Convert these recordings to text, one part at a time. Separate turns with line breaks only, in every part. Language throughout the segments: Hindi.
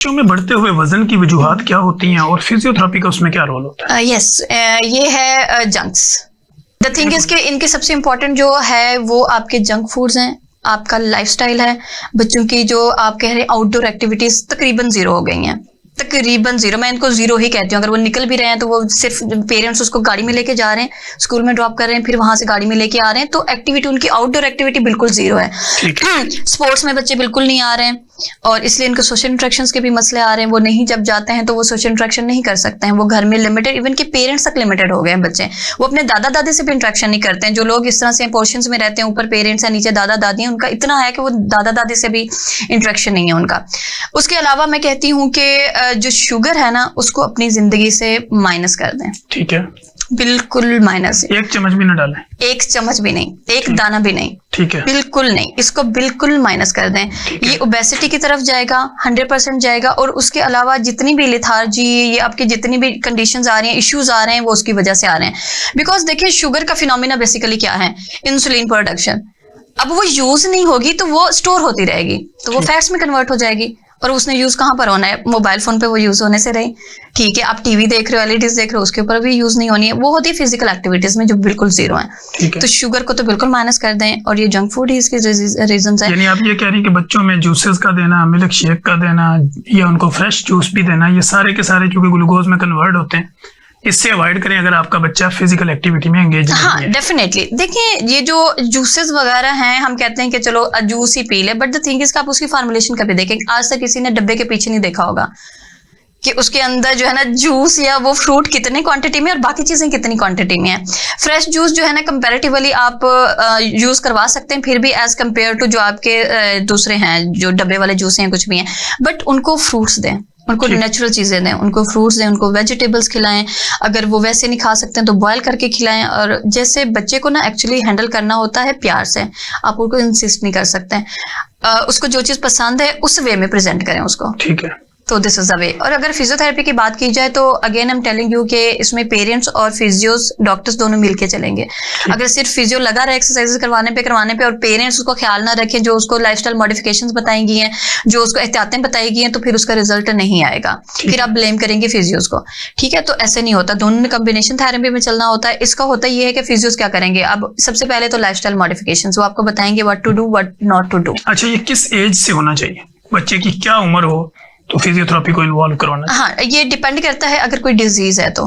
बच्चों में बढ़ते हुए वजन की वजूहात क्या होती हैं और फिजियोथेरेपी का उसमें क्या रोल होता है?
ये है जंक्स। द थिंग इज कि इनके सबसे इम्पोर्टेंट जो है वो आपके जंक फूड्स हैं, आपका लाइफस्टाइल है। बच्चों की जो आप कह रहे हैं आउटडोर एक्टिविटीज तकरीबन जीरो हो गई हैं, तकरीबन जीरो। मैं इनको जीरो ही कहती हूँ। अगर वो निकल भी रहे हैं तो वो सिर्फ पेरेंट्स उसको गाड़ी में लेके जा रहे हैं, स्कूल में ड्रॉप कर रहे हैं, फिर वहां से गाड़ी में लेके आ रहे हैं, तो एक्टिविटी उनकी आउटडोर एक्टिविटी बिल्कुल जीरो है। स्पोर्ट्स में बच्चे बिल्कुल नहीं आ रहे हैं और इसलिए इनको सोशल इंटरेक्शंस के भी मसले आ रहे हैं। वो नहीं जब जाते हैं तो वो सोशल इंटरेक्शन नहीं कर सकते हैं, वो घर में लिमिटेड, इवन के पेरेंट्स तक लिमिटेड हो गए हैं बच्चे। वो अपने दादा दादी से भी इंटरेक्शन नहीं करते हैं। जो लोग इस तरह से पोर्शंस में रहते हैं, ऊपर पेरेंट्स है नीचे दादा दादी हैं, उनका इतना है कि वो दादा दादी से भी इंटरेक्शन नहीं है उनका। उसके अलावा मैं कहती हूँ कि जो शुगर है ना, उसको अपनी जिंदगी से माइनस कर दें।
ठीक है,
बिल्कुल माइनस।
एक चम्मच भी ना डालें,
एक चम्मच भी नहीं, एक दाना भी नहीं।
ठीक है,
बिल्कुल नहीं, इसको बिल्कुल माइनस कर दें। ये ओबेसिटी की तरफ जाएगा, 100% जाएगा। और उसके अलावा जितनी भी लेथार्जी, ये आपकी जितनी भी कंडीशंस आ रही हैं, इश्यूज आ रहे हैं, वो उसकी वजह से आ रहे हैं। बिकॉज देखिए, शुगर का फिनोमिना बेसिकली क्या है? Insulin production. अब वो यूज नहीं होगी तो वो स्टोर होती रहेगी, तो वो फैट्स में कन्वर्ट हो जाएगी। और उसने यूज कहाँ पर होना है? मोबाइल फोन पे वो यूज होने से रही। ठीक है, आप टीवी देख रहे हो, एलईडीज देख रहे हो, उसके ऊपर भी यूज नहीं होनी है। वो होती है फिजिकल एक्टिविटीज में जो बिल्कुल जीरो है। तो शुगर को तो बिल्कुल माइनस कर दें। और ये जंक फूड ही इसके रीजन है।
यानी आप ये कह रही हैं कि बच्चों में जूसेस का देना, मिल्क शेक का देना, या उनको फ्रेश जूस भी देना, ये सारे के सारे चूंकि ग्लूकोज में कन्वर्ट होते हैं, इससे अवॉइड करें अगर आपका बच्चा फिजिकल एक्टिविटी में एंगेज नहीं है।
हाँ, डेफिनेटली। देखिए, ये जो जूसेस वगैरह हैं, हम कहते हैं कि चलो जूस ही पी ले, बट द थिंग इज आप उसकी फॉर्मुलेशन कभी देखें। आज तक किसी ने डब्बे के पीछे नहीं देखा होगा कि उसके अंदर जो है ना जूस या वो फ्रूट कितने क्वांटिटी में और बाकी चीजें कितनी क्वांटिटी में है। फ्रेश जूस जो है ना कंपैरेटिवली आप यूज करवा सकते हैं, फिर भी एज कंपेयर टू जो आपके दूसरे हैं जो डब्बे वाले जूस हैं, कुछ भी हैं। बट उनको फ्रूट्स दें, उनको नेचुरल चीजें दें, उनको फ्रूट्स दें, उनको वेजिटेबल्स खिलाएं। अगर वो वैसे नहीं खा सकते हैं तो बॉयल करके खिलाएं। और जैसे बच्चे को ना एक्चुअली हैंडल करना होता है प्यार से, आप उनको इंसिस्ट नहीं कर सकते हैं। उसको जो चीज पसंद है उस वे में प्रेजेंट करें उसको।
ठीक है,
तो दिस इज द वे। और अगर फिजियोथेरेपी की बात की जाए तो again I am telling you कि इसमें पेरेंट्स और फिजियोस, डॉक्टर्स दोनों मिलके चलेंगे। अगर सिर्फ फिजियो लगा रहे एक्सरसाइजेस करवाने पे और पेरेंट्स उसको ख्याल ना रखें, जो उसको लाइफस्टाइल मॉडिफिकेशंस बताई गई हैं, जो उसको एहतियातें बताई गई हैं, तो फिर उसका रिजल्ट नहीं आएगा। फिर आप ब्लेम करेंगे फिजियोस को। ठीक है, तो ऐसे नहीं होता। दोनों ने कॉम्बिनेशन थेरेपी में चलना होता है। इसका होता ये है कि फिजियोस क्या करेंगे? अब सबसे पहले तो लाइफस्टाइल मॉडिफिकेशंस, वो आपको बताएंगे what to do, what not to do.
अच्छा, ये किस एज से होना चाहिए? बच्चे की क्या उम्र हो तो फिजियोथेरेपी को इन्वॉल्व करवाना?
हाँ, ये डिपेंड करता है। अगर कोई डिजीज है तो,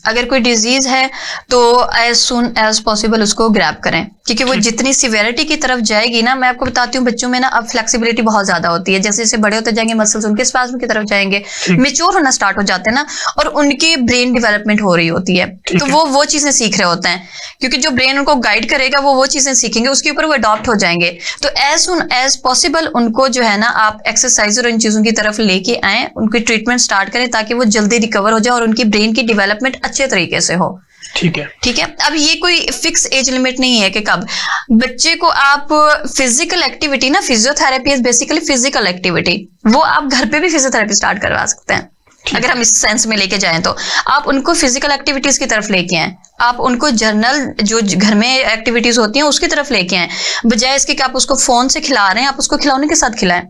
अगर कोई डिजीज है तो एज सुन एज पॉसिबल उसको ग्रैब करें, क्योंकि वो जितनी सिवियरिटी की तरफ जाएगी ना, मैं आपको बताती हूँ, बच्चों में ना अब फ्लेक्सिबिलिटी बहुत ज्यादा होती है। जैसे जैसे बड़े होते जाएंगे मसल्स उनके स्पाज्म की तरफ जाएंगे, मेच्योर होना स्टार्ट हो जाते हैं ना, और उनकी ब्रेन डेवलपमेंट हो रही होती है। तो वो चीजें सीख रहे होते हैं, क्योंकि जो ब्रेन उनको गाइड करेगा वो चीजें सीखेंगे, उसके ऊपर वो अडॉप्ट हो जाएंगे। तो एज सुन एज पॉसिबल उनको जो है ना आप एक्सरसाइज और इन चीजों की तरफ लेके आए, उनकी ट्रीटमेंट स्टार्ट करें ताकि वो जल्दी रिकवर हो जाए और उनकी ब्रेन की डेवलपमेंट अच्छे तरीके से हो।
ठीक है,
ठीक है। अब ये कोई फिक्स एज लिमिट नहीं है कि कब बच्चे को आप फिजिकल एक्टिविटी ना, physiotherapy is basically physical activity, वो आप घर पे भी फिजियोथेरेपी स्टार्ट करवा सकते हैं। अगर हम इस सेंस में लेके जाएं तो आप उनको फिजिकल एक्टिविटीज की तरफ लेके आए, आप उनको जर्नल जो घर में एक्टिविटीज होती हैं उसकी तरफ लेके आए, बजाय इसके कि आप उसको फोन से खिला रहे हैं, आप उसको खिलौने के साथ खिलाएं।